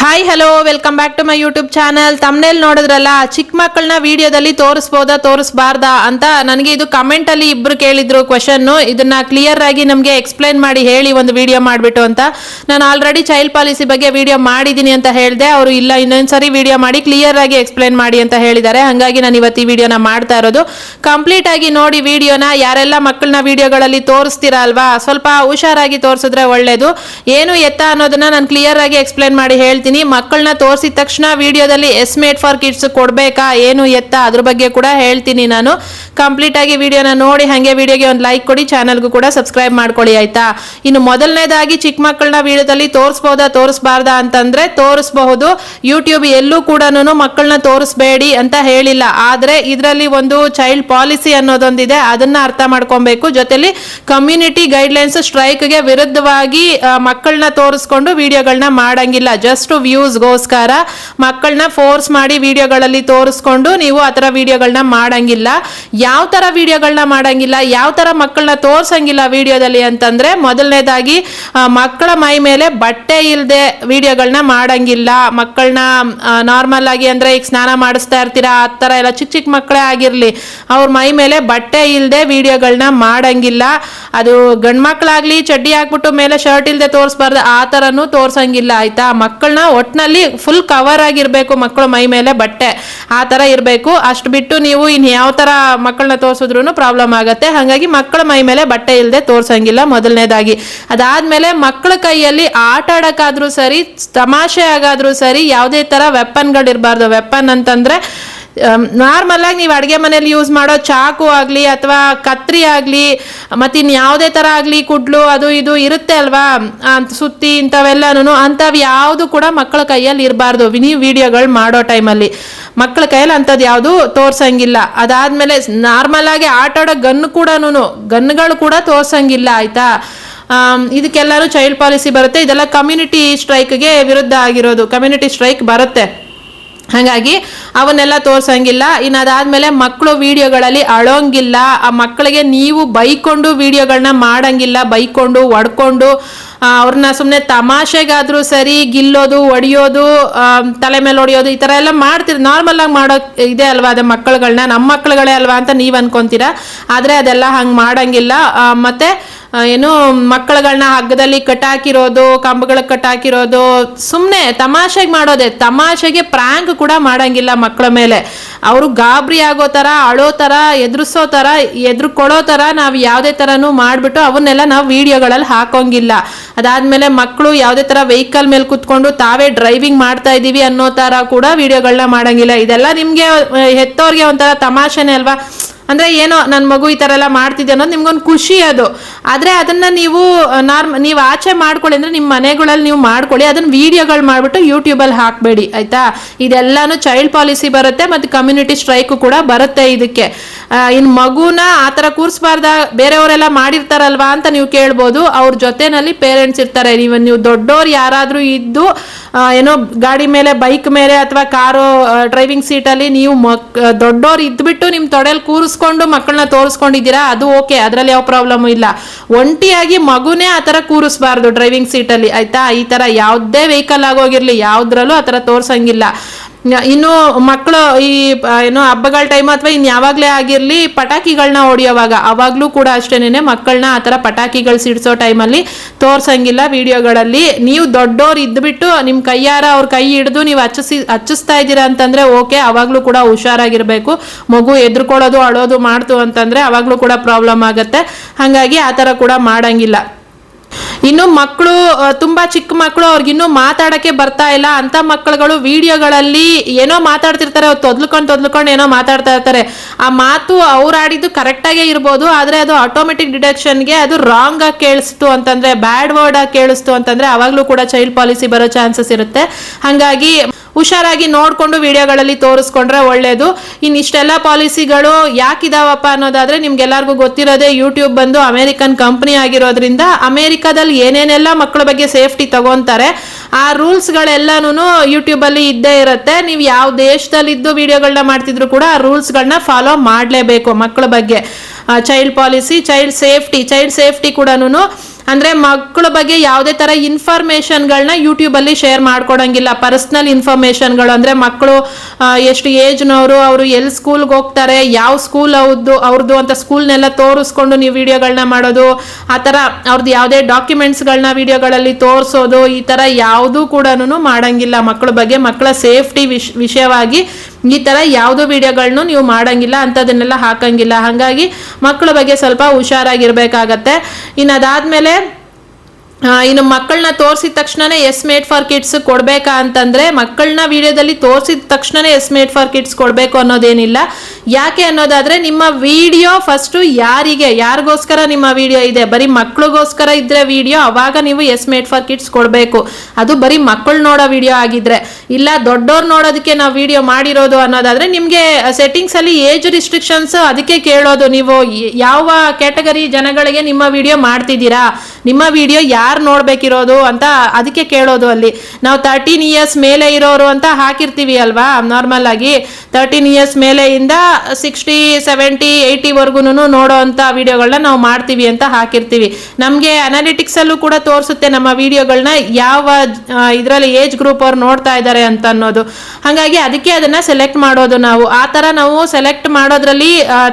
Hi hello welcome back to my YouTube channel. Thumbnail ನೋಡಿದ್ರಲ್ಲ, ಚಿಕ್ಕ ಮಕ್ಕಳನ್ನ ವಿಡಿಯೋದಲ್ಲಿ ತೋರಿಸ್ಬೋದಾ ತೋರಿಸಬಾರ್ದಾ ಅಂತ ನನಗೆ ಇದು ಕಮೆಂಟ್ ಅಲ್ಲಿ ಇಬ್ರು ಕೇಳಿದ್ರು ಕ್ವಶನ್. ಇದನ್ನ ಕ್ಲಿಯರ್ ಆಗಿ ನಮಗೆ ಎಕ್ಸ್ಪ್ಲೈನ್ ಮಾಡಿ ಹೇಳಿ ಒಂದು ವಿಡಿಯೋ ಮಾಡಿಬಿಟ್ಟು ಅಂತ. ನಾನು ಆಲ್ರೆಡಿ ಚೈಲ್ಡ್ ಪಾಲಿಸಿ ಬಗ್ಗೆ ವಿಡಿಯೋ ಮಾಡಿದ್ದೀನಿ ಅಂತ ಹೇಳಿದೆ. ಅವರು ಇಲ್ಲ ಇನ್ನೊಂದ್ಸರಿ ವಿಡಿಯೋ ಮಾಡಿ ಕ್ಲಿಯರ್ ಆಗಿ ಎಕ್ಸ್ಪ್ಲೈನ್ ಮಾಡಿ ಅಂತ ಹೇಳಿದ್ದಾರೆ. ಹಾಗಾಗಿ ನಾನು ಇವತ್ತು ಈ ವಿಡಿಯೋನ ಮಾಡ್ತಾ ಇರೋದು. ಕಂಪ್ಲೀಟ್ ಆಗಿ ನೋಡಿ ವಿಡಿಯೋನ. ಯಾರೆಲ್ಲ ಮಕ್ಕಳನ್ನ ವಿಡಿಯೋಗಳಲ್ಲಿ ತೋರಿಸ್ತೀರಾ ಅಲ್ವಾ, ಸ್ವಲ್ಪ ಹುಷಾರಾಗಿ ತೋರಿಸಿದ್ರೆ ಒಳ್ಳೇದು. ಏನು ಎತ್ತ ಅನ್ನೋದನ್ನ ನಾನು ಕ್ಲಿಯರ್ ಆಗಿ ಎಕ್ಸ್ಪ್ಲೈನ್ ಮಾಡಿ ಹೇಳ್ತೀನಿ. ಮಕ್ಕಳನ್ನ ತೋರಿಸಿದ ತಕ್ಷಣ ವಿಡಿಯೋದಲ್ಲಿ ಎಸ್ ಮೇಡ್ ಫಾರ್ ಕಿಡ್ಸ್ ಕೊಡ್ಬೇಕಾ, ಏನು ಎತ್ತ ಅದ್ರ ಬಗ್ಗೆ ಕೂಡ ಹೇಳ್ತೀನಿ ನಾನು. ಕಂಪ್ಲೀಟ್ ಆಗಿ ವಿಡಿಯೋನ ನೋಡಿ ಹಾಗೆ ವಿಡಿಯೋಗೆ ಒಂದು ಲೈಕ್ ಕೊಡಿ, ಚಾನಲ್ಗೂ ಕೂಡ ಸಬ್ಸ್ಕ್ರೈಬ್ ಮಾಡ್ಕೊಳ್ಳಿ ಆಯ್ತಾ. ಇನ್ನು ಮೊದಲನೇದಾಗಿ ಚಿಕ್ಕ ಮಕ್ಕಳನ್ನ ವಿಡಿಯೋದಲ್ಲಿ ತೋರಿಸ್ಬೋದಾ ತೋರಿಸಬಾರ್ದಾ ಅಂತಂದ್ರೆ ತೋರಿಸಬಹುದು. ಯೂಟ್ಯೂಬ್ ಎಲ್ಲೂ ಕೂಡ ಮಕ್ಕಳನ್ನ ತೋರಿಸ್ಬೇಡಿ ಅಂತ ಹೇಳಿಲ್ಲ. ಆದ್ರೆ ಇದರಲ್ಲಿ ಒಂದು ಚೈಲ್ಡ್ ಪಾಲಿಸಿ ಅನ್ನೋದೊಂದಿದೆ, ಅದನ್ನ ಅರ್ಥ ಮಾಡ್ಕೊಬೇಕು. ಜೊತೆಲಿ ಕಮ್ಯುನಿಟಿ ಗೈಡ್ಲೈನ್ಸ್ ಸ್ಟ್ರೈಕ್ಗೆ ವಿರುದ್ಧವಾಗಿ ಮಕ್ಕಳನ್ನ ತೋರಿಸ್ಕೊಂಡು ವಿಡಿಯೋಗಳನ್ನ ಮಾಡಂಗಿಲ್ಲ. ಜಸ್ಟ್ ವ್ಯೂಸ್ಗೋಸ್ಕರ ಮಕ್ಕಳನ್ನ ಫೋರ್ಸ್ ಮಾಡಿ ವಿಡಿಯೋಗಳಲ್ಲಿ ತೋರಿಸ್ಕೊಂಡು ನೀವು ಆ ಥರ ವಿಡಿಯೋಗಳನ್ನ ಮಾಡಂಗಿಲ್ಲ. ಯಾವ ಥರ ವಿಡಿಯೋಗಳನ್ನ ಮಾಡಂಗಿಲ್ಲ, ಯಾವ ಥರ ಮಕ್ಕಳನ್ನ ತೋರ್ಸಂಗಿಲ್ಲ ವಿಡಿಯೋದಲ್ಲಿ ಅಂತಂದ್ರೆ, ಮೊದಲನೇದಾಗಿ ಮಕ್ಕಳ ಮೈ ಮೇಲೆ ಬಟ್ಟೆ ಇಲ್ಲದೆ ವಿಡಿಯೋಗಳನ್ನ ಮಾಡಂಗಿಲ್ಲ. ಮಕ್ಕಳನ್ನ ನಾರ್ಮಲ್ ಆಗಿ ಅಂದ್ರೆ ಈಗ ಸ್ನಾನ ಮಾಡಿಸ್ತಾ ಇರ್ತೀರಾ ಆ ಥರ ಎಲ್ಲ ಚಿಕ್ಕ ಚಿಕ್ಕ ಮಕ್ಕಳೇ ಆಗಿರಲಿ, ಅವ್ರ ಮೈ ಮೇಲೆ ಬಟ್ಟೆ ಇಲ್ಲದೆ ವಿಡಿಯೋಗಳನ್ನ ಮಾಡಂಗಿಲ್ಲ. ಅದು ಗಂಡು ಮಕ್ಕಳಾಗ್ಲಿ ಚಡ್ಡಿ ಹಾಕ್ಬಿಟ್ಟು ಮೇಲೆ ಶರ್ಟ್ ಇಲ್ಲದೆ ತೋರಿಸ್ಬಾರ್ದು, ಆ ಥರನೂ ತೋರ್ಸಂಗಿಲ್ಲ ಆಯ್ತಾ. ಮಕ್ಕಳನ್ನ ಒಟ್ಟಿನಲ್ಲಿ ಫುಲ್ ಕವರ್ ಆಗಿರ್ಬೇಕು, ಮಕ್ಕಳು ಮೈ ಮೇಲೆ ಬಟ್ಟೆ ಆ ಥರ ಇರಬೇಕು. ಅಷ್ಟು ಬಿಟ್ಟು ನೀವು ಇನ್ನು ಯಾವ ಥರ ಮಕ್ಕಳನ್ನ ತೋರಿಸಿದ್ರು ಪ್ರಾಬ್ಲಮ್ ಆಗುತ್ತೆ. ಹಾಗಾಗಿ ಮಕ್ಕಳ ಮೈ ಮೇಲೆ ಬಟ್ಟೆ ಇಲ್ಲದೆ ತೋರ್ಸಂಗಿಲ್ಲ ಮೊದಲನೇದಾಗಿ. ಅದಾದ್ಮೇಲೆ ಮಕ್ಕಳ ಕೈಯಲ್ಲಿ ಆಟ ಆಡೋಕ್ಕಾದ್ರೂ ಸರಿ, ತಮಾಷೆ ಆಗಾದ್ರೂ ಸರಿ, ಯಾವುದೇ ಥರ ವೆಪನ್ಗಳಿರಬಾರ್ದು. ವೆಪನ್ ಅಂತಂದ್ರೆ ನಾರ್ಮಲ್ ಆಗಿ ನೀವು ಅಡುಗೆ ಮನೇಲಿ ಯೂಸ್ ಮಾಡೋ ಚಾಕು ಆಗಲಿ ಅಥವಾ ಕತ್ರಿ ಆಗಲಿ ಮತ್ತು ಇನ್ನು ಯಾವುದೇ ಥರ ಆಗಲಿ, ಕುಡ್ಲು ಅದು ಇದು ಇರುತ್ತೆ ಅಲ್ವಾ, ಸುತ್ತಿ ಇಂಥವೆಲ್ಲನೂ, ಅಂಥವು ಯಾವುದು ಕೂಡ ಮಕ್ಕಳ ಕೈಯಲ್ಲಿ ಇರಬಾರ್ದು. ನೀವು ವಿಡಿಯೋಗಳು ಮಾಡೋ ಟೈಮಲ್ಲಿ ಮಕ್ಕಳ ಕೈಯಲ್ಲಿ ಅಂಥದ್ದು ಯಾವುದು ತೋರ್ಸಂಗಿಲ್ಲ. ಅದಾದಮೇಲೆ ನಾರ್ಮಲ್ ಆಗಿ ಆಟ ಆಡೋ ಗನ್ನುಗಳು ಕೂಡ ತೋರ್ಸಂಗಿಲ್ಲ ಆಯಿತಾ. ಇದಕ್ಕೆಲ್ಲರೂ ಚೈಲ್ಡ್ ಪಾಲಿಸಿ ಬರುತ್ತೆ. ಇದೆಲ್ಲ ಕಮ್ಯುನಿಟಿ ಸ್ಟ್ರೈಕ್ಗೆ ವಿರುದ್ಧ ಆಗಿರೋದು, ಕಮ್ಯುನಿಟಿ ಸ್ಟ್ರೈಕ್ ಬರುತ್ತೆ. ಹಾಗಾಗಿ ಅವನ್ನೆಲ್ಲ ತೋರ್ಸಂಗಿಲ್ಲ. ಇನ್ನು ಅದಾದ್ಮೇಲೆ ಮಕ್ಕಳು ವಿಡಿಯೋಗಳಲ್ಲಿ ಅಳೋಂಗಿಲ್ಲ. ಆ ಮಕ್ಕಳಿಗೆ ನೀವು ಬೈಕೊಂಡು ವಿಡಿಯೋಗಳನ್ನ ಮಾಡಂಗಿಲ್ಲ. ಬೈಕೊಂಡು ಹೊಡ್ಕೊಂಡು ಅವ್ರನ್ನ ಸುಮ್ಮನೆ ತಮಾಷೆಗಾದ್ರೂ ಸರಿ ಗಿಲ್ಲೋದು, ಹೊಡಿಯೋದು, ತಲೆ ಮೇಲೆ ಹೊಡಿಯೋದು, ಈ ಥರ ಎಲ್ಲ ಮಾಡ್ತೀರಿ. ನಾರ್ಮಲ್ ಆಗಿ ಮಾಡೋ ಇದೆ ಅಲ್ವಾ, ಅದೇ ಮಕ್ಕಳುಗಳನ್ನ ನಮ್ಮ ಮಕ್ಕಳುಗಳೇ ಅಲ್ವಾ ಅಂತ ನೀವು ಅನ್ಕೊಂತೀರಾ. ಆದರೆ ಅದೆಲ್ಲ ಹಂಗೆ ಮಾಡಂಗಿಲ್ಲ. ಮತ್ತೆ ಏನು ಮಕ್ಕಳುಗಳನ್ನ ಹಗ್ಗದಲ್ಲಿ ಕಟ್ಟಾಕಿರೋದು, ಕಂಬಗಳಿಗೆ ಕಟ್ಟಾಕಿರೋದು ಸುಮ್ಮನೆ ತಮಾಷೆಗೆ ಮಾಡೋದೆ. ತಮಾಷೆಗೆ ಪ್ರ್ಯಾಂಕ್ ಕೂಡ ಮಾಡಂಗಿಲ್ಲ ಮಕ್ಕಳ ಮೇಲೆ. ಅವರು ಗಾಬರಿ ಆಗೋ ಥರ, ಅಳೋ ಥರ, ಎದುರಿಸೋ ಥರ, ಎದುರುಕೊಳ್ಳೋ ಥರ ನಾವು ಯಾವುದೇ ಥರನೂ ಮಾಡಿಬಿಟ್ಟು ಅವನ್ನೆಲ್ಲ ನಾವು ವಿಡಿಯೋಗಳಲ್ಲಿ ಹಾಕೋಂಗಿಲ್ಲ. ಅದಾದಮೇಲೆ ಮಕ್ಕಳು ಯಾವುದೇ ಥರ ವೆಹಿಕಲ್ ಮೇಲೆ ಕುತ್ಕೊಂಡು ತಾವೇ ಡ್ರೈವಿಂಗ್ ಮಾಡ್ತಾ ಇದ್ದೀವಿ ಅನ್ನೋ ಥರ ಕೂಡ ವಿಡಿಯೋಗಳನ್ನ ಮಾಡಂಗಿಲ್ಲ. ಇದೆಲ್ಲ ನಿಮಗೆ ಹೆತ್ತೋರಿಗೆ ಒಂಥರ ತಮಾಷೆನೇ ಅಲ್ವಾ. ಅಂದರೆ ಏನೋ ನನ್ನ ಮಗು ಈ ಥರ ಎಲ್ಲ ಮಾಡ್ತಿದ್ದೆ ಅನ್ನೋದು ನಿಮ್ಗೊಂದು ಖುಷಿ ಅದು. ಆದರೆ ಅದನ್ನು ನೀವು ನೀವು ಆಚೆ ಮಾಡ್ಕೊಳ್ಳಿ, ಅಂದರೆ ನಿಮ್ಮ ಮನೆಗಳಲ್ಲಿ ನೀವು ಮಾಡ್ಕೊಳ್ಳಿ. ಅದನ್ನು ವಿಡಿಯೋಗಳು ಮಾಡಿಬಿಟ್ಟು ಯೂಟ್ಯೂಬಲ್ಲಿ ಹಾಕಬೇಡಿ ಆಯಿತಾ. ಇದೆಲ್ಲನೂ ಚೈಲ್ಡ್ ಪಾಲಿಸಿ ಬರುತ್ತೆ ಮತ್ತು ಕಮ್ಯುನಿಟಿ ಸ್ಟ್ರೈಕು ಕೂಡ ಬರುತ್ತೆ ಇದಕ್ಕೆ. ಇನ್ನು ಮಗುನ ಆ ಥರ ಕೂರಿಸ್ಬಾರ್ದ, ಬೇರೆಯವರೆಲ್ಲ ಮಾಡಿರ್ತಾರಲ್ವಾ ಅಂತ ನೀವು ಕೇಳ್ಬೋದು. ಅವ್ರ ಜೊತೆನಲ್ಲಿ ಪೇರೆಂಟ್ಸ್ ಇರ್ತಾರೆ. ನೀವು ದೊಡ್ಡೋರು ಯಾರಾದರೂ ಇದ್ದು ಏನೋ ಗಾಡಿ ಮೇಲೆ, ಬೈಕ್ ಮೇಲೆ ಅಥವಾ ಕಾರು ಡ್ರೈವಿಂಗ್ ಸೀಟಲ್ಲಿ ನೀವು ದೊಡ್ಡೋರು ಇದ್ಬಿಟ್ಟು ನಿಮ್ಮ ತೊಡೆಯಲ್ಲಿ ಕೂರಿಸ್ಕೊಂಡು ಮಕ್ಕಳನ್ನ ತೋರಿಸ್ಕೊಂಡಿದ್ದೀರಾ, ಅದು ಓಕೆ, ಅದರಲ್ಲಿ ಯಾವ ಪ್ರಾಬ್ಲಮ್ ಇಲ್ಲ. ಒಂಟಿಯಾಗಿ ಮಗುನೇ ಆ ಥರ ಕೂರಿಸ್ಬಾರ್ದು ಡ್ರೈವಿಂಗ್ ಸೀಟಲ್ಲಿ ಆಯ್ತಾ. ಈ ಥರ ಯಾವುದೇ ವೆಹಿಕಲ್ ಆಗೋಗಿರಲಿ ಯಾವುದ್ರಲ್ಲೂ ಆ ಥರ ತೋರಿಸಂಗಿಲ್ಲ. ಇನ್ನು ಮಕ್ಕಳು ಈ ಏನೋ ಹಬ್ಬಗಳ ಟೈಮ್ ಅಥವಾ ಇನ್ನು ಯಾವಾಗಲೇ ಆಗಿರಲಿ ಪಟಾಕಿಗಳನ್ನ ಹೊಡಿಯೋವಾಗ, ಅವಾಗಲೂ ಕೂಡ ಅಷ್ಟೇನೆ ಮಕ್ಕಳನ್ನ ಆ ಥರ ಪಟಾಕಿಗಳು ಸಿಡಿಸೋ ಟೈಮಲ್ಲಿ ತೋರ್ಸಂಗಿಲ್ಲ ವಿಡಿಯೋಗಳಲ್ಲಿ. ನೀವು ದೊಡ್ಡೋರು ಇದ್ಬಿಟ್ಟು ನಿಮ್ಮ ಕೈಯಾರ ಅವ್ರ ಕೈ ಹಿಡಿದು ನೀವು ಹಚ್ಚಿಸ್ತಾ ಇದ್ದೀರಾ ಅಂತಂದರೆ ಓಕೆ, ಅವಾಗಲೂ ಕೂಡ ಹುಷಾರಾಗಿರಬೇಕು. ಮಗು ಎದುರ್ಕೊಳ್ಳೋದು ಅಳೋದು ಮಾಡ್ತು ಅಂತಂದರೆ ಅವಾಗಲೂ ಕೂಡ ಪ್ರಾಬ್ಲಮ್ ಆಗುತ್ತೆ. ಹಾಗಾಗಿ ಆ ಥರ ಕೂಡ ಮಾಡಂಗಿಲ್ಲ. ಇನ್ನು ಮಕ್ಕಳು ತುಂಬಾ ಚಿಕ್ಕ ಮಕ್ಕಳು, ಅವ್ರಿಗಿನ್ನೂ ಮಾತಾಡಕ್ಕೆ ಬರ್ತಾ ಇಲ್ಲ ಅಂತ ಮಕ್ಕಳುಗಳು ವಿಡಿಯೋಗಳಲ್ಲಿ ಏನೋ ಮಾತಾಡ್ತಿರ್ತಾರೆ, ಅವ್ರು ತೊದ್ಲುಕೊಂಡು ಏನೋ ಮಾತಾಡ್ತಾ ಇರ್ತಾರೆ. ಆ ಮಾತು ಅವ್ರು ಆಡಿದ್ದು ಕರೆಕ್ಟಾಗೇ ಇರ್ಬೋದು, ಆದರೆ ಅದು ಆಟೋಮೆಟಿಕ್ ಡಿಟೆಕ್ಷನ್ಗೆ ಅದು ರಾಂಗ್ ಆಗಿ ಕೇಳಿಸ್ತು ಅಂತಂದ್ರೆ, ಬ್ಯಾಡ್ ವರ್ಡ್ ಆಗಿ ಕೇಳಿಸ್ತು ಅಂತಂದ್ರೆ ಅವಾಗಲೂ ಕೂಡ ಚೈಲ್ಡ್ ಪಾಲಿಸಿ ಬರೋ ಚಾನ್ಸಸ್ ಇರುತ್ತೆ. ಹಾಗಾಗಿ ಹುಷಾರಾಗಿ ನೋಡಿಕೊಂಡು ವಿಡಿಯೋಗಳಲ್ಲಿ ತೋರಿಸ್ಕೊಂಡ್ರೆ ಒಳ್ಳೆಯದು. ಇಷ್ಟೆಲ್ಲ ಪಾಲಿಸಿಗಳು ಯಾಕಿದಾವಪ್ಪ ಅನ್ನೋದಾದರೆ ನಿಮ್ಗೆಲ್ಲರಿಗೂ ಗೊತ್ತಿರೋದೇ, ಯೂಟ್ಯೂಬ್ ಬಂದು ಅಮೇರಿಕನ್ ಕಂಪ್ನಿ ಆಗಿರೋದ್ರಿಂದ ಅಮೇರಿಕಾದಲ್ಲಿ ಏನೇನೆಲ್ಲ ಮಕ್ಕಳ ಬಗ್ಗೆ ಸೇಫ್ಟಿ ತಗೊಂತಾರೆ ಆ ರೂಲ್ಸ್ಗಳೆಲ್ಲನೂ ಯೂಟ್ಯೂಬಲ್ಲಿ ಇದ್ದೇ ಇರುತ್ತೆ. ನೀವು ಯಾವ ದೇಶದಲ್ಲಿದ್ದು ವಿಡಿಯೋಗಳನ್ನ ಮಾಡ್ತಿದ್ರು ಕೂಡ ಆ ರೂಲ್ಸ್ಗಳನ್ನ ಫಾಲೋ ಮಾಡಲೇಬೇಕು ಮಕ್ಕಳ ಬಗ್ಗೆ. ಚೈಲ್ಡ್ ಪಾಲಿಸಿ, ಚೈಲ್ಡ್ ಸೇಫ್ಟಿ ಕೂಡ ಅಂದ್ರೆ ಮಕ್ಕಳ ಬಗ್ಗೆ ಯಾವುದೇ ತರ ಇನ್ಫಾರ್ಮೇಶನ್ಗಳನ್ನ ಯೂಟ್ಯೂಬಲ್ಲಿ ಶೇರ್ ಮಾಡ್ಕೊಡಂಗಿಲ್ಲ. ಪರ್ಸನಲ್ ಇನ್ಫಾರ್ಮೇಶನ್ಗಳು ಅಂದ್ರೆ ಮಕ್ಕಳು ಎಷ್ಟು ಏಜ್ನವರು, ಅವರು ಎಲ್ಲಿ ಸ್ಕೂಲ್ಗೆ ಹೋಗ್ತಾರೆ, ಯಾವ ಸ್ಕೂಲ್ ಅವ್ರದ್ದು ಅಂತ ಸ್ಕೂಲ್ನೆಲ್ಲ ತೋರಿಸ್ಕೊಂಡು ನೀವು ವಿಡಿಯೋಗಳನ್ನ ಮಾಡೋದು, ಆ ಥರ ಅವ್ರದ್ದು ಯಾವುದೇ ಡಾಕ್ಯುಮೆಂಟ್ಸ್ಗಳನ್ನ ವಿಡಿಯೋಗಳಲ್ಲಿ ತೋರಿಸೋದು, ಈ ಥರ ಯಾವುದೂ ಕೂಡ ಮಾಡಂಗಿಲ್ಲ. ಮಕ್ಕಳ ಬಗ್ಗೆ, ಮಕ್ಕಳ ಸೇಫ್ಟಿ ವಿಷಯವಾಗಿ ಈ ಥರ ಯಾವುದೋ ವಿಡಿಯೋಗಳನ್ನು ನೀವು ಮಾಡಂಗಿಲ್ಲ, ಅಂಥದನ್ನೆಲ್ಲ ಹಾಕಂಗಿಲ್ಲ. ಹಾಗಾಗಿ ಮಕ್ಕಳ ಬಗ್ಗೆ ಸ್ವಲ್ಪ ಹುಷಾರಾಗಿರ್ಬೇಕಾಗತ್ತೆ. ಇನ್ನು ಅದಾದ್ಮೇಲೆ ಇನ್ನು ಮಕ್ಕಳನ್ನ ತೋರಿಸಿದ ತಕ್ಷಣನೇ ಎಸ್ ಮೇಡ್ ಫಾರ್ ಕಿಡ್ಸ್ ಕೊಡ್ಬೇಕಾ ಅಂತಂದ್ರೆ, ಮಕ್ಕಳನ್ನ ವಿಡಿಯೋದಲ್ಲಿ ತೋರಿಸಿದ ತಕ್ಷಣನೇ ಎಸ್ ಮೇಡ್ ಫಾರ್ ಕಿಡ್ಸ್ ಕೊಡಬೇಕು ಅನ್ನೋದೇನಿಲ್ಲ. ಯಾಕೆ ಅನ್ನೋದಾದ್ರೆ, ನಿಮ್ಮ ವಿಡಿಯೋ ಫಸ್ಟು ಯಾರಿಗೋಸ್ಕರ ನಿಮ್ಮ ವಿಡಿಯೋ ಇದೆ, ಬರೀ ಮಕ್ಕಳಿಗೋಸ್ಕರ ಇದ್ರೆ ವಿಡಿಯೋ, ಅವಾಗ ನೀವು ಎಸ್ ಮೇಡ್ ಫಾರ್ ಕಿಡ್ಸ್ ಕೊಡಬೇಕು. ಅದು ಬರೀ ಮಕ್ಕಳು ನೋಡೋ ವಿಡಿಯೋ ಆಗಿದ್ರೆ. ಇಲ್ಲ ದೊಡ್ಡೋರು ನೋಡೋದಕ್ಕೆ ನಾವು ವಿಡಿಯೋ ಮಾಡಿರೋದು ಅನ್ನೋದಾದ್ರೆ, ನಿಮಗೆ ಸೆಟ್ಟಿಂಗ್ಸ್ ಅಲ್ಲಿ ಏಜ್ ರಿಸ್ಟ್ರಿಕ್ಷನ್ಸ್ ಅದಕ್ಕೆ ಕೇಳೋದು, ನೀವು ಯಾವ ಕ್ಯಾಟಗರಿ ಜನಗಳಿಗೆ ನಿಮ್ಮ ವಿಡಿಯೋ ಮಾಡ್ತಿದ್ದೀರಾ, ನಿಮ್ಮ ವಿಡಿಯೋ ಯಾರು ನೋಡ್ಬೇಕಿರೋದು ಅಂತ ಅದಕ್ಕೆ ಕೇಳೋದು. ಅಲ್ಲಿ ನಾವು 13 ಇಯರ್ಸ್ ಮೇಲೆ ಇರೋರು ಅಂತ ಹಾಕಿರ್ತೀವಿ ಅಲ್ವಾ, ನಾರ್ಮಲ್ ಆಗಿ 13 ಇಯರ್ಸ್ ಮೇಲೆಯಿಂದ 60, 70, 80 ವರ್ಗು ನೋಡೋ ಅಂತ ವಿಡಿಯೋಗಳನ್ನ ನಾವು ಮಾಡ್ತೀವಿ ಅಂತ ಹಾಕಿರ್ತೀವಿ. ನಮಗೆ ಅನಾಲಿಟಿಕ್ಸ್ ಅಲ್ಲೂ ಕೂಡ ತೋರಿಸುತ್ತೆ ನಮ್ಮ ವಿಡಿಯೋಗಳನ್ನ ಯಾವ ಇದರಲ್ಲಿ ಏಜ್ ಗ್ರೂಪ್ ಅವ್ರು ನೋಡ್ತಾ ಇದ್ದಾರೆ ಅಂತ ಅನ್ನೋದು. ಹಾಗಾಗಿ ಅದಕ್ಕೆ ಅದನ್ನ ಸೆಲೆಕ್ಟ್ ಮಾಡೋದು ನಾವು. ಆ ತರ ನಾವು ಸೆಲೆಕ್ಟ್ ಮಾಡೋದ್ರಲ್ಲಿ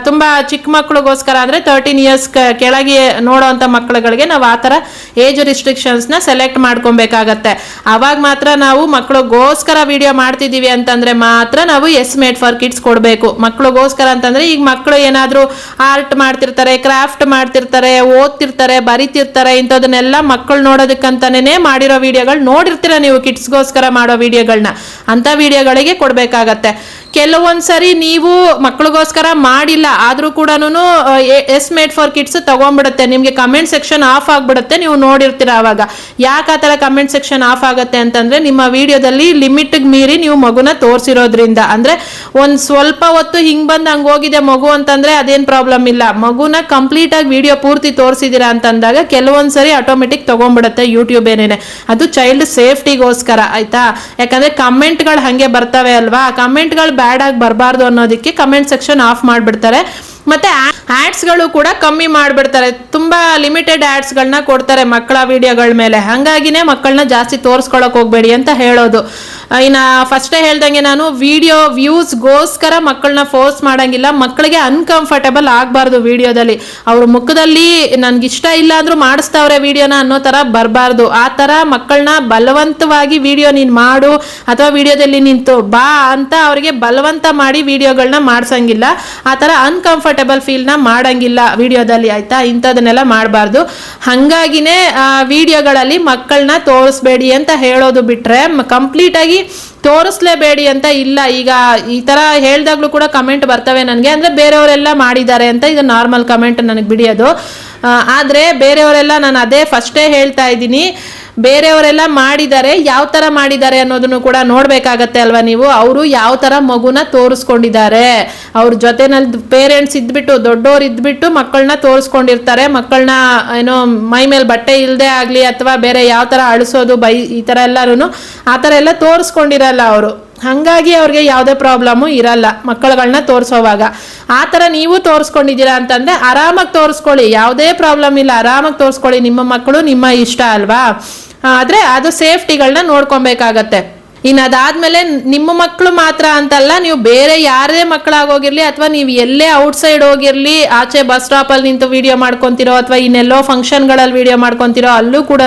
ತುಂಬಾ ಚಿಕ್ಕ ಮಕ್ಕಳಿಗೋಸ್ಕರ ಅಂದ್ರೆ 13 ಇಯರ್ಸ್ ಕೆಳಗೆ ನೋಡೋ ಅಂತ ಮಕ್ಕಳುಗಳಿಗೆ ನಾವು ಆ ತರ ಏಜ್ ರಿಸ್ಟ್ರಿಕ್ಷನ್ಸ್ ನ ಸೆಲೆಕ್ಟ್ ಮಾಡ್ಕೊಬೇಕಾಗತ್ತೆ. ಅವಾಗ ಮಾತ್ರ ನಾವು ಮಕ್ಕಳಿಗೋಸ್ಕರ ವಿಡಿಯೋ ಮಾಡ್ತಿದೀವಿ ಅಂತಂದ್ರೆ ಮಾತ್ರ ನಾವು ಎಸ್ ಮೇಡ್ ಫಾರ್ ಕಿಡ್ಸ್ ಕೊಡಬೇಕು. ಮಕ್ಕಳಿಗೋಸ್ಕರ ಅಂತಂದ್ರೆ, ಈಗ ಮಕ್ಕಳು ಏನಾದ್ರೂ ಆರ್ಟ್ ಮಾಡ್ತಿರ್ತಾರೆ, ಕ್ರಾಫ್ಟ್ ಮಾಡ್ತಿರ್ತಾರೆ, ಓದ್ತಿರ್ತಾರೆ, ಬರಿತಿರ್ತಾರೆ, ಇಂಥದನ್ನೆಲ್ಲ ಮಕ್ಕಳು ನೋಡೋದಕ್ಕಂತಾನೆ ಮಾಡಿರೋ ವಿಡಿಯೋಗಳು ನೋಡಿರ್ತೀರ ನೀವು, ಕಿಡ್ಸ್ಗೋಸ್ಕರ ಮಾಡೋ ವಿಡಿಯೋಗಳನ್ನ. ಅಂತ ವಿಡಿಯೋಗಳಿಗೆ ಕೊಡ್ಬೇಕಾಗತ್ತೆ. ಕೆಲವೊಂದ್ಸರಿ ನೀವು ಮಕ್ಕಳಿಗೋಸ್ಕರ ಮಾಡಿಲ್ಲ ಆದ್ರೂ ಕೂಡ ಎಸ್ ಮೇಡ್ ಫಾರ್ ಕಿಡ್ಸ್ ತಗೊಂಡ್ಬಿಡುತ್ತೆ, ನಿಮ್ಗೆ ಕಮೆಂಟ್ ಸೆಕ್ಷನ್ ಆಫ್ ಆಗ್ಬಿಡುತ್ತೆ, ನೀವು ನೋಡಿರ್ತೀರ. ಅವಾಗ ಯಾಕೆ ಆ ತರ ಕಮೆಂಟ್ ಸೆಕ್ಷನ್ ಆಫ್ ಆಗುತ್ತೆ ಅಂತಂದ್ರೆ, ನಿಮ್ಮ ವಿಡಿಯೋದಲ್ಲಿ ಲಿಮಿಟ್ ಮೀರಿ ನೀವು ಮಗುನ ತೋರಿಸಿರೋದ್ರಿಂದ. ಅಂದ್ರೆ ಒಂದ್ ಸ್ವಲ್ಪ ಹೊತ್ತು ಹಿಂಗ್ ಬಂದ್ ಹಂಗ್ ಹೋಗಿದೆ ಮಗು ಅಂತಂದ್ರೆ ಅದೇನ್ ಪ್ರಾಬ್ಲಮ್ ಇಲ್ಲ. ಮಗುನ ಕಂಪ್ಲೀಟ್ ಆಗಿ ವಿಡಿಯೋ ಪೂರ್ತಿ ತೋರಿಸಿದೀರಾ ಅಂತಂದಾಗ ಕೆಲವೊಂದ್ಸರಿ ಆಟೋಮೆಟಿಕ್ ತಗೊಂಡ್ಬಿಡುತ್ತೆ ಯೂಟ್ಯೂಬ್ ಏನೇನೆ. ಅದು ಚೈಲ್ಡ್ ಸೇಫ್ಟಿಗೋಸ್ಕರ, ಆಯ್ತಾ? ಯಾಕಂದ್ರೆ ಕಮೆಂಟ್ಗಳು ಹಂಗೆ ಬರ್ತವೆ ಅಲ್ವಾ, ಕಮೆಂಟ್ಗಳು ಬ್ಯಾಡ್ ಆಗಿ ಬರಬಾರ್ದು ಅನ್ನೋದಕ್ಕೆ ಕಮೆಂಟ್ ಸೆಕ್ಷನ್ ಆಫ್ ಮಾಡ್ಬಿಡ್ತಾರೆ. ಮತ್ತೆ ಆಡ್ಸ್ಗಳು ಕೂಡ ಕಮ್ಮಿ ಮಾಡ್ಬಿಡ್ತಾರೆ, ತುಂಬಾ ಲಿಮಿಟೆಡ್ ಆಡ್ಸ್ಗಳನ್ನ ಕೊಡ್ತಾರೆ ಮಕ್ಕಳ ವಿಡಿಯೋಗಳ ಮೇಲೆ. ಹಂಗಾಗಿನೇ ಮಕ್ಕಳನ್ನ ಜಾಸ್ತಿ ತೋರಿಸ್ಕೊಳಕ್ ಹೋಗ್ಬೇಡಿ ಅಂತ ಹೇಳೋದು. ಇನ್ನ ಫಸ್ಟೇ ಹೇಳ್ದಂಗೆ, ನಾನು ವಿಡಿಯೋ ವ್ಯೂಸ್ಗೋಸ್ಕರ ಮಕ್ಕಳನ್ನ ಫೋರ್ಸ್ ಮಾಡಂಗಿಲ್ಲ. ಮಕ್ಕಳಿಗೆ ಅನ್ಕಂಫರ್ಟೇಬಲ್ ಆಗಬಾರ್ದು ವಿಡಿಯೋದಲ್ಲಿ. ಅವ್ರ ಮುಖದಲ್ಲಿ ನನ್ಗಿಷ್ಟ ಇಲ್ಲ ಅಂದ್ರೂ ಮಾಡಿಸ್ತಾವ್ರೆ ವಿಡಿಯೋನ ಅನ್ನೋ ತರ ಬರಬಾರ್ದು. ಆ ತರ ಮಕ್ಕಳನ್ನ ಬಲವಂತವಾಗಿ ವಿಡಿಯೋ ನೀನ್ ಮಾಡು ಅಥವಾ ವಿಡಿಯೋದಲ್ಲಿ ನಿಂತು ಬಾ ಅಂತ ಅವ್ರಿಗೆ ಬಲವಂತ ಮಾಡಿ ವಿಡಿಯೋಗಳನ್ನ ಮಾಡ್ಸಂಗಿಲ್ಲ. ಆ ತರ ಅನ್ಕಂಫರ್ಟೇಬಲ್ ಫೀಲ್ ನ ಮಾಡಂಗಿಲ್ಲ ವಿಡಿಯೋದಲ್ಲಿ, ಆಯ್ತಾ? ಇಂಥದನ್ನೆಲ್ಲ ಮಾಡಬಾರ್ದು. ಹಂಗಾಗಿನೇ ವಿಡಿಯೋಗಳಲ್ಲಿ ಮಕ್ಕಳನ್ನ ತೋರಿಸ್ಬೇಡಿ ಅಂತ ಹೇಳೋದು ಬಿಟ್ರೆ, ಕಂಪ್ಲೀಟ್ ಆಗಿ ತೋರಿಸ್ಲೇಬೇಡಿ ಅಂತ ಇಲ್ಲ. ಈಗ ಈ ತರ ಹೇಳ್ದಾಗ್ಲೂ ಕೂಡ ಕಮೆಂಟ್ ಬರ್ತವೆ ನನಗೆ, ಅಂದ್ರೆ ಬೇರೆಯವರೆಲ್ಲ ಮಾಡಿದ್ದಾರೆ ಅಂತ. ಇದು ನಾರ್ಮಲ್ ಕಮೆಂಟ್ ನನಗೆ ಬಿಡಿಯೋದು. ಆದ್ರೆ ಬೇರೆಯವರೆಲ್ಲ, ನಾನು ಅದೇ ಫಸ್ಟೇ ಹೇಳ್ತಾ ಇದ್ದೀನಿ, ಬೇರೆಯವರೆಲ್ಲ ಮಾಡಿದ್ದಾರೆ, ಯಾವ ತರ ಮಾಡಿದ್ದಾರೆ ಅನ್ನೋದನ್ನು ಕೂಡ ನೋಡ್ಬೇಕಾಗತ್ತೆ ಅಲ್ವಾ ನೀವು. ಅವರು ಯಾವ ತರ ಮಗುನ ತೋರಿಸ್ಕೊಂಡಿದ್ದಾರೆ, ಅವ್ರ ಜೊತೆನಲ್ಲಿ ಪೇರೆಂಟ್ಸ್ ಇದ್ಬಿಟ್ಟು, ದೊಡ್ಡೋರು ಇದ್ಬಿಟ್ಟು ಮಕ್ಕಳನ್ನ ತೋರಿಸ್ಕೊಂಡಿರ್ತಾರೆ. ಮಕ್ಕಳನ್ನ ಏನೋ ಮೈ ಮೇಲೆ ಬಟ್ಟೆ ಇಲ್ಲದೆ ಆಗ್ಲಿ ಅಥವಾ ಬೇರೆ ಯಾವ ತರ ಅಳಿಸೋದು ಈ ತರ ಎಲ್ಲಾರು ಆ ತರ ಎಲ್ಲ ತೋರಿಸ್ಕೊಂಡಿರಲ್ಲ ಅವರು. ಹಂಗಾಗಿ ಅವ್ರಿಗೆ ಯಾವುದೇ ಪ್ರಾಬ್ಲಮ್ಮು ಇರಲ್ಲ ಮಕ್ಕಳುಗಳನ್ನ ತೋರಿಸೋವಾಗ. ಆ ಥರ ನೀವು ತೋರಿಸ್ಕೊಂಡಿದ್ದೀರಾ ಅಂತಂದ್ರೆ ಆರಾಮಾಗಿ ತೋರಿಸ್ಕೊಳ್ಳಿ, ಯಾವುದೇ ಪ್ರಾಬ್ಲಮ್ ಇಲ್ಲ, ಆರಾಮಾಗಿ ತೋರಿಸ್ಕೊಳ್ಳಿ. ನಿಮ್ಮ ಮಕ್ಕಳು ನಿಮ್ಮ ಇಷ್ಟ ಅಲ್ವಾ. ಆದ್ರೆ ಅದು ಸೇಫ್ಟಿಗಳನ್ನ ನೋಡ್ಕೊಬೇಕಾಗತ್ತೆ. ಇನ್ನು ಅದಾದ್ಮೇಲೆ ನಿಮ್ಮ ಮಕ್ಕಳು ಮಾತ್ರ ಅಂತಲ್ಲ, ನೀವು ಬೇರೆ ಯಾರೇ ಮಕ್ಕಳಾಗೋಗಿರ್ಲಿ ಅಥವಾ ನೀವು ಎಲ್ಲೇ ಔಟ್ಸೈಡ್ ಹೋಗಿರ್ಲಿ, ಆಚೆ ಬಸ್ ಸ್ಟಾಪ್ ಅಲ್ಲಿ ನಿಂತು ವಿಡಿಯೋ ಮಾಡ್ಕೊಂತಿರೋ ಅಥವಾ ಇನ್ನೆಲ್ಲೋ ಫಂಕ್ಷನ್ಗಳಲ್ಲಿ ವಿಡಿಯೋ ಮಾಡ್ಕೊಂತಿರೋ, ಅಲ್ಲೂ ಕೂಡ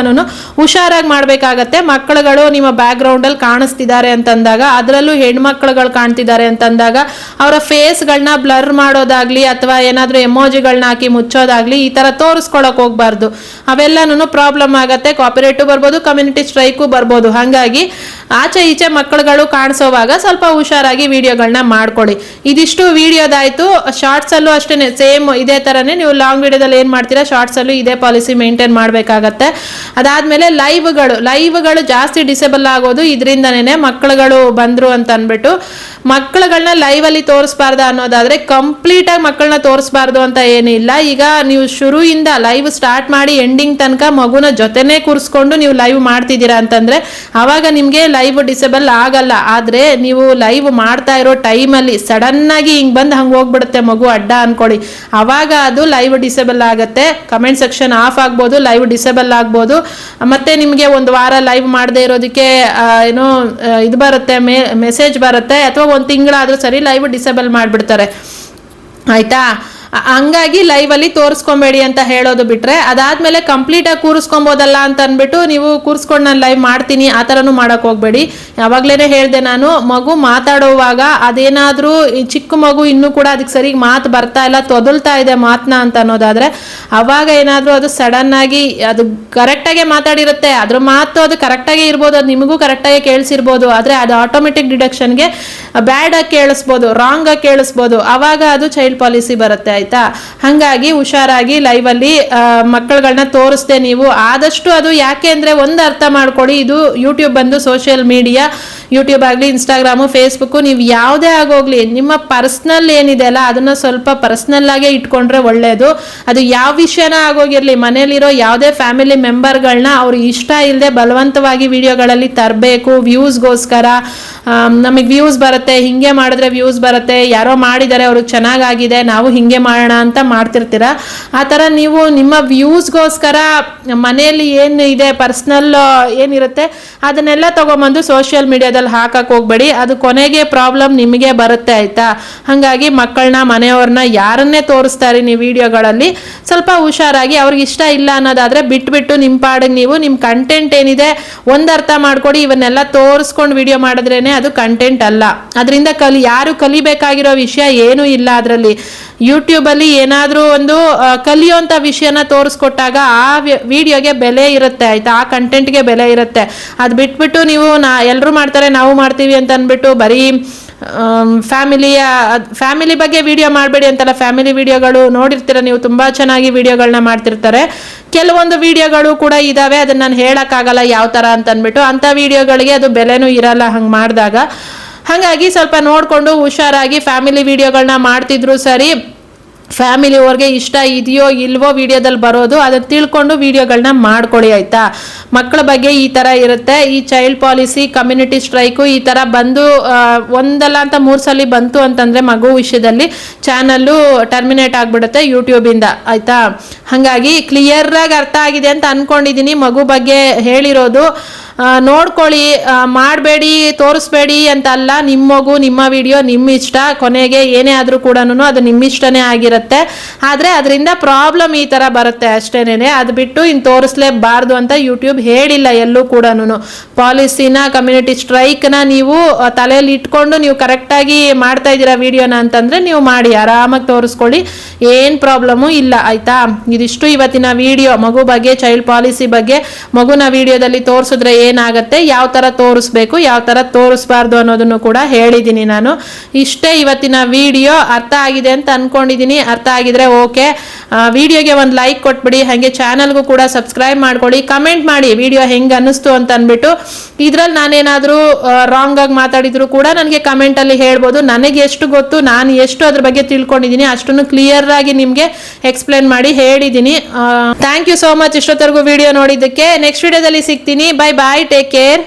ಹುಷಾರಾಗಿ ಮಾಡ್ಬೇಕಾಗತ್ತೆ. ಮಕ್ಕಳುಗಳು ನಿಮ್ಮ ಬ್ಯಾಕ್ ಗ್ರೌಂಡ್ ಅಲ್ಲಿ ಕಾಣಿಸ್ತಿದ್ದಾರೆ ಅಂತಂದಾಗ, ಅದರಲ್ಲೂ ಹೆಣ್ಮಕ್ಳುಗಳು ಕಾಣ್ತಿದ್ದಾರೆ ಅಂತಂದಾಗ ಅವರ ಫೇಸ್ಗಳನ್ನ ಬ್ಲರ್ ಮಾಡೋದಾಗ್ಲಿ ಅಥವಾ ಏನಾದ್ರೂ ಎಮೋಜಿಗಳನ್ನ ಹಾಕಿ ಮುಚ್ಚೋದಾಗ್ಲಿ ಈ ತರ ತೋರಿಸ್ಕೊಳಕ್ ಹೋಗ್ಬಾರ್ದು. ಅವೆಲ್ಲನೂ ಪ್ರಾಬ್ಲಮ್ ಆಗತ್ತೆ, ಕಾಪಿರೈಟು ಬರ್ಬೋದು, ಕಮ್ಯುನಿಟಿ ಸ್ಟ್ರೈಕು ಬರ್ಬೋದು. ಹಾಗಾಗಿ ಆಚೆ ಈಚೆ ಮಕ್ಕಳುಗಳು ಕಾಣಿಸೋವಾಗ ಸ್ವಲ್ಪ ಹುಷಾರಾಗಿ ವಿಡಿಯೋಗಳನ್ನ ಮಾಡ್ಕೊಳ್ಳಿ. ಇದಿಷ್ಟು ವಿಡಿಯೋದಾಯ್ತು. ಶಾರ್ಟ್ಸ್ ಅಲ್ಲೂ ಅಷ್ಟೇನೆ ಸೇಮ್ ಇದೇ ತರನೇ ನೀವು ಲಾಂಗ್ ವಿಡಿಯೋದಲ್ಲಿ ಏನ್ ಮಾಡ್ತೀರಾ, ಶಾರ್ಟ್ಸ್ ಅಲ್ಲೂ ಇದೇ ಪಾಲಿಸಿ ಮೇಂಟೈನ್ ಮಾಡ್ಬೇಕಾಗತ್ತೆ. ಅದಾದ್ಮೇಲೆ ಲೈವ್ಗಳು ಜಾಸ್ತಿ ಡಿಸೇಬಲ್ ಆಗೋದು ಇದರಿಂದನೇ. ಮಕ್ಕಳುಗಳು ಬಂದ್ರು ಅಂತ ಅನ್ಬಿಟ್ಟು ಮಕ್ಕಳುಗಳನ್ನ ಲೈವ್ ಅಲ್ಲಿ ತೋರಿಸಬಾರ್ದ ಅನ್ನೋದಾದ್ರೆ, ಕಂಪ್ಲೀಟ್ ಆಗಿ ಮಕ್ಕಳನ್ನ ತೋರಿಸಬಾರ್ದು ಅಂತ ಏನಿಲ್ಲ. ಈಗ ನೀವು ಶುರುವಿಂದ ಲೈವ್ ಸ್ಟಾರ್ಟ್ ಮಾಡಿ ಎಂಡಿಂಗ್ ತನಕ ಮಗುನ ಜೊತೆನೆ ಕೂರಿಸ್ಕೊಂಡು ನೀವು ಲೈವ್ ಮಾಡ್ತಿದ್ದೀರಾ ಅಂತಂದ್ರೆ, ಅವಾಗ ನಿಮ್ಗೆ ಲೈವ್ ಡಿಸೇಬಲ್ ಆಗಲ್ಲ. ಆದರೆ ನೀವು ಲೈವ್ ಮಾಡ್ತಾ ಇರೋ ಟೈಮಲ್ಲಿ ಸಡನ್ನಾಗಿ ಹಿಂಗೆ ಬಂದು ಹಂಗೆ ಹೋಗ್ಬಿಡುತ್ತೆ ಮಗು ಅಡ್ಡ ಅನ್ಕೊಳ್ಳಿ, ಅವಾಗ ಅದು ಲೈವ್ ಡಿಸೇಬಲ್ ಆಗುತ್ತೆ. ಕಮೆಂಟ್ ಸೆಕ್ಷನ್ ಆಫ್ ಆಗ್ಬೋದು, ಲೈವ್ ಡಿಸೇಬಲ್ ಆಗ್ಬೋದು. ಮತ್ತೆ ನಿಮಗೆ ಒಂದು ವಾರ ಲೈವ್ ಮಾಡದೇ ಇರೋದಕ್ಕೆ ಏನೋ ಇದು ಬರುತ್ತೆ, ಮೆಸೇಜ್ ಬರುತ್ತೆ, ಅಥವಾ ಒಂದು ತಿಂಗಳಾದರೂ ಸರಿ ಲೈವ್ ಡಿಸೇಬಲ್ ಮಾಡಿಬಿಡ್ತಾರೆ. ಆಯಿತಾ? ಹಂಗಾಗಿ ಲೈವಲ್ಲಿ ತೋರಿಸ್ಕೊಬೇಡಿ ಅಂತ ಹೇಳೋದು ಬಿಟ್ರೆ, ಅದಾದ್ಮೇಲೆ ಕಂಪ್ಲೀಟಾಗಿ ಕೂರಿಸ್ಕೊಬೋದಲ್ಲ ಅಂತ ಅಂದ್ಬಿಟ್ಟು ನೀವು ಕೂರಿಸ್ಕೊಂಡು ನಾನು ಲೈವ್ ಮಾಡ್ತೀನಿ ಆ ಥರನೂ ಮಾಡೋಕೆ ಹೋಗ್ಬೇಡಿ. ಯಾವಾಗಲೇ ಹೇಳಿದೆ ನಾನು, ಮಗು ಮಾತಾಡುವಾಗ ಅದೇನಾದರೂ ಚಿಕ್ಕ ಮಗು ಇನ್ನೂ ಕೂಡ ಅದಕ್ಕೆ ಸರಿಗೆ ಮಾತು ಬರ್ತಾ ಇಲ್ಲ, ತೊದಲ್ತಾ ಇದೆ ಮಾತನ್ನ ಅಂತ ಅನ್ನೋದಾದರೆ, ಅವಾಗ ಏನಾದರೂ ಅದು ಸಡನ್ನಾಗಿ ಅದು ಕರೆಕ್ಟಾಗೆ ಮಾತಾಡಿರುತ್ತೆ, ಅದ್ರ ಮಾತು ಅದು ಕರೆಕ್ಟಾಗೆ ಇರ್ಬೋದು, ಅದು ನಿಮಗೂ ಕರೆಕ್ಟಾಗಿ ಕೇಳಿಸಿರ್ಬೋದು, ಆದರೆ ಅದು ಆಟೋಮೆಟಿಕ್ ಡಿಡಕ್ಷನ್ಗೆ ಬ್ಯಾಡಾಗಿ ಕೇಳಿಸ್ಬೋದು, ರಾಂಗಾಗಿ ಕೇಳಿಸ್ಬೋದು, ಅವಾಗ ಅದು ಚೈಲ್ಡ್ ಪಾಲಿಸಿ ಬರುತ್ತೆ. ಆಯ್ತಾ? ಹಾಗಾಗಿ ಹುಷಾರಾಗಿ ಲೈವಲ್ಲಿ ಮಕ್ಕಳುಗಳನ್ನ ತೋರಿಸ್ದೆ ನೀವು ಆದಷ್ಟು. ಅದು ಯಾಕೆ ಅಂದರೆ ಒಂದು ಅರ್ಥ ಮಾಡ್ಕೊಳ್ಳಿ, ಇದು ಯೂಟ್ಯೂಬ್ ಬಂದು ಸೋಷಿಯಲ್ ಮೀಡಿಯಾ, ಯೂಟ್ಯೂಬ್ ಆಗಲಿ, ಇನ್ಸ್ಟಾಗ್ರಾಮು, ಫೇಸ್ಬುಕ್ಕು, ನೀವು ಯಾವುದೇ ಆಗೋಗ್ಲಿ ನಿಮ್ಮ ಪರ್ಸ್ನಲ್ ಏನಿದೆ ಅಲ್ಲ ಅದನ್ನು ಸ್ವಲ್ಪ ಪರ್ಸ್ನಲ್ ಆಗೇ ಇಟ್ಕೊಂಡ್ರೆ ಒಳ್ಳೆಯದು. ಅದು ಯಾವ ವಿಷಯನ ಆಗೋಗಿರಲಿ, ಮನೇಲಿರೋ ಯಾವುದೇ ಫ್ಯಾಮಿಲಿ ಮೆಂಬರ್ಗಳನ್ನ ಅವ್ರು ಇಷ್ಟ ಇಲ್ಲದೆ ಬಲವಂತವಾಗಿ ವಿಡಿಯೋಗಳಲ್ಲಿ ತರಬೇಕು ವ್ಯೂಸ್ಗೋಸ್ಕರ, ನಮಗೆ ವ್ಯೂಸ್ ಬರುತ್ತೆ, ಹಿಂಗೆ ಮಾಡಿದ್ರೆ ವ್ಯೂಸ್ ಬರುತ್ತೆ, ಯಾರೋ ಮಾಡಿದ್ದಾರೆ ಅವ್ರಿಗೆ ಚೆನ್ನಾಗಾಗಿದೆ ನಾವು ಹಿಂಗೆ ಮಾಡೋಣ ಅಂತ ಮಾಡ್ತಿರ್ತೀರ. ಆ ಥರ ನೀವು ನಿಮ್ಮ ವ್ಯೂಸ್ಗೋಸ್ಕರ ಮನೆಯಲ್ಲಿ ಏನು ಇದೆ ಪರ್ಸ್ನಲ್ ಏನಿರುತ್ತೆ ಅದನ್ನೆಲ್ಲ ತೊಗೊಂಬಂದು ಸೋಷಿಯಲ್ ಮೀಡಿಯಾದಲ್ಲಿ ಹಾಕಕ್ಕೆ ಹೋಗ್ಬೇಡಿ, ಅದು ಕೊನೆಗೆ ಪ್ರಾಬ್ಲಮ್ ನಿಮಗೆ ಬರುತ್ತೆ. ಆಯಿತಾ? ಹಾಗಾಗಿ ಮಕ್ಕಳನ್ನ, ಮನೆಯವ್ರನ್ನ, ಯಾರನ್ನೇ ತೋರಿಸ್ತಾರೆ ನೀವು ವಿಡಿಯೋಗಳಲ್ಲಿ ಸ್ವಲ್ಪ ಹುಷಾರಾಗಿ, ಅವ್ರಿಗೆ ಇಷ್ಟ ಇಲ್ಲ ಅನ್ನೋದಾದರೆ ಬಿಟ್ಬಿಟ್ಟು ನಿಮ್ಮ ಪಾಡಿಗೆ ನೀವು ನಿಮ್ಮ ಕಂಟೆಂಟ್ ಏನಿದೆ ಒಂದು ಅರ್ಥ ಮಾಡ್ಕೊಡಿ. ಇವನ್ನೆಲ್ಲ ತೋರಿಸ್ಕೊಂಡು ವಿಡಿಯೋ ಮಾಡಿದ್ರೇನೆ ಅದು ಕಂಟೆಂಟ್ ಅಲ್ಲ. ಅದರಿಂದ ಯಾರು ಕಲಿಬೇಕಾಗಿರೋ ವಿಷಯ ಏನೂ ಇಲ್ಲ ಅದರಲ್ಲಿ. ಯೂಟ್ಯೂಬಲ್ಲಿ ಏನಾದರೂ ಒಂದು ಕಲಿಯೋಂಥ ವಿಷಯನ ತೋರಿಸ್ಕೊಟ್ಟಾಗ ಆ ವಿಡಿಯೋಗೆ ಬೆಲೆ ಇರುತ್ತೆ. ಆಯಿತಾ? ಆ ಕಂಟೆಂಟ್ಗೆ ಬೆಲೆ ಇರುತ್ತೆ. ಅದು ಬಿಟ್ಬಿಟ್ಟು ನೀವು ಎಲ್ಲರೂ ಮಾಡ್ತಾರೆ ನಾವು ಮಾಡ್ತೀವಿ ಅಂತ ಅಂದ್ಬಿಟ್ಟು ಬರೀ ಫ್ಯಾಮಿಲಿ ಬಗ್ಗೆ ವಿಡಿಯೋ ಮಾಡಬೇಡಿ ಅಂತಲ್ಲ. ಫ್ಯಾಮಿಲಿ ವಿಡಿಯೋಗಳು ನೋಡಿರ್ತೀರ ನೀವು, ತುಂಬ ಚೆನ್ನಾಗಿ ವಿಡಿಯೋಗಳನ್ನ ಮಾಡ್ತಿರ್ತಾರೆ. ಕೆಲವೊಂದು ವಿಡಿಯೋಗಳು ಕೂಡ ಇದ್ದಾವೆ, ಅದನ್ನು ನಾನು ಹೇಳೋಕ್ಕಾಗಲ್ಲ ಯಾವ ಥರ ಅಂತ ಅಂದ್ಬಿಟ್ಟು, ಅಂಥ ವಿಡಿಯೋಗಳಿಗೆ ಅದು ಬೆಲೆನೂ ಇರಲ್ಲ ಹಂಗೆ ಮಾಡಿದಾಗ. ಹಾಗಾಗಿ ಸ್ವಲ್ಪ ನೋಡಿಕೊಂಡು ಹುಷಾರಾಗಿ ಫ್ಯಾಮಿಲಿ ವಿಡಿಯೋಗಳನ್ನ ಮಾಡ್ತಿದ್ರು ಸರಿ, ಫ್ಯಾಮಿಲಿ ಅವ್ರಿಗೆ ಇಷ್ಟ ಇದೆಯೋ ಇಲ್ವೋ ವಿಡಿಯೋದಲ್ಲಿ ಬರೋದು ಅದನ್ನು ತಿಳ್ಕೊಂಡು ವಿಡಿಯೋಗಳನ್ನ ಮಾಡ್ಕೊಳ್ಳಿ. ಆಯಿತಾ? ಮಕ್ಕಳ ಬಗ್ಗೆ ಈ ಥರ ಇರುತ್ತೆ. ಈ ಚೈಲ್ಡ್ ಪಾಲಿಸಿ, ಕಮ್ಯುನಿಟಿ ಸ್ಟ್ರೈಕು ಈ ಥರ ಬಂದು ಒಂದಲ್ಲ ಅಂತ 3 ಸಲ ಬಂತು ಅಂತಂದರೆ ಮಗು ವಿಷಯದಲ್ಲಿ ಚಾನಲ್ಲು ಟರ್ಮಿನೇಟ್ ಆಗಿಬಿಡುತ್ತೆ ಯೂಟ್ಯೂಬಿಂದ. ಆಯಿತಾ? ಹಾಗಾಗಿ ಕ್ಲಿಯರಾಗಿ ಅರ್ಥ ಆಗಿದೆ ಅಂತ ಅಂದ್ಕೊಂಡಿದ್ದೀನಿ. ಮಗು ಬಗ್ಗೆ ಹೇಳಿರೋದು ನೋಡ್ಕೊಳ್ಳಿ, ಮಾಡಬೇಡಿ, ತೋರಿಸ್ಬೇಡಿ ಅಂತ ಅಲ್ಲ. ನಿಮ್ಮ ಮಗು, ನಿಮ್ಮ ವಿಡಿಯೋ, ನಿಮ್ಮ ಇಷ್ಟ. ಕೊನೆಗೆ ಏನೇ ಆದರೂ ಕೂಡ ಅದು ನಿಮ್ಮ ಇಷ್ಟನೇ ಆಗಿರುತ್ತೆ. ಆದರೆ ಅದರಿಂದ ಪ್ರಾಬ್ಲಮ್ ಈ ಥರ ಬರುತ್ತೆ ಅಷ್ಟೇನೆ. ಅದು ಬಿಟ್ಟು ಇನ್ನು ತೋರಿಸ್ಲೇಬಾರ್ದು ಅಂತ ಯೂಟ್ಯೂಬ್ ಹೇಳಿಲ್ಲ ಎಲ್ಲೂ ಕೂಡ. ಪಾಲಿಸಿನ, ಕಮ್ಯುನಿಟಿ ಸ್ಟ್ರೈಕ್ನ ನೀವು ತಲೆಯಲ್ಲಿ ಇಟ್ಕೊಂಡು ನೀವು ಕರೆಕ್ಟಾಗಿ ಮಾಡ್ತಾ ಇದ್ದೀರಾ ವಿಡಿಯೋನ ಅಂತಂದರೆ ನೀವು ಮಾಡಿ, ಆರಾಮಾಗಿ ತೋರಿಸ್ಕೊಳ್ಳಿ, ಏನು ಪ್ರಾಬ್ಲಮ್ಮು ಇಲ್ಲ. ಆಯಿತಾ? ಇದಿಷ್ಟು ಇವತ್ತಿನ ವಿಡಿಯೋ ಮಗು ಬಗ್ಗೆ, ಚೈಲ್ಡ್ ಪಾಲಿಸಿ ಬಗ್ಗೆ. ಮಗುನ ವಿಡಿಯೋದಲ್ಲಿ ತೋರಿಸಿದ್ರೆ ಏನಾಗುತ್ತೆ, ಯಾವ ಥರ ತೋರಿಸ್ಬೇಕು, ಯಾವ ಥರ ತೋರಿಸ್ಬಾರ್ದು ಅನ್ನೋದನ್ನು ಕೂಡ ಹೇಳಿದ್ದೀನಿ ನಾನು. ಇಷ್ಟೇ ಇವತ್ತಿನ ವಿಡಿಯೋ. ಅರ್ಥ ಆಗಿದೆ ಅಂತ ಅಂದ್ಕೊಂಡಿದ್ದೀನಿ. ಅರ್ಥ ಆಗಿದ್ರೆ ಓಕೆ, ವಿಡಿಯೋಗೆ ಒಂದು ಲೈಕ್ ಕೊಟ್ಬಿಡಿ, ಹಾಗೆ ಚಾನಲ್ಗೂ ಕೂಡ ಸಬ್ಸ್ಕ್ರೈಬ್ ಮಾಡ್ಕೊಳ್ಳಿ, ಕಮೆಂಟ್ ಮಾಡಿ ವಿಡಿಯೋ ಹೆಂಗೆ ಅನ್ನಿಸ್ತು ಅಂತ ಅಂದ್ಬಿಟ್ಟು. ಇದ್ರಲ್ಲಿ ನಾನೇನಾದರೂ ರಾಂಗ್ ಆಗಿ ಮಾತಾಡಿದ್ರು ಕೂಡ ನನಗೆ ಕಮೆಂಟಲ್ಲಿ ಹೇಳ್ಬೋದು. ನನಗೆ ಎಷ್ಟು ಗೊತ್ತು, ನಾನು ಎಷ್ಟು ಅದ್ರ ಬಗ್ಗೆ ತಿಳ್ಕೊಂಡಿದ್ದೀನಿ ಅಷ್ಟನ್ನು ಕ್ಲಿಯರ್ ಆಗಿ ನಿಮಗೆ ಎಕ್ಸ್ಪ್ಲೇನ್ ಮಾಡಿ ಹೇಳಿದ್ದೀನಿ. ಥ್ಯಾಂಕ್ ಯು ಸೋ ಮಚ್ ಇಷ್ಟೊತ್ತರೆಗೂ ವಿಡಿಯೋ ನೋಡಿದ್ದಕ್ಕೆ. ನೆಕ್ಸ್ಟ್ ವಿಡಿಯೋದಲ್ಲಿ ಸಿಗ್ತೀನಿ. Bye bye, take care.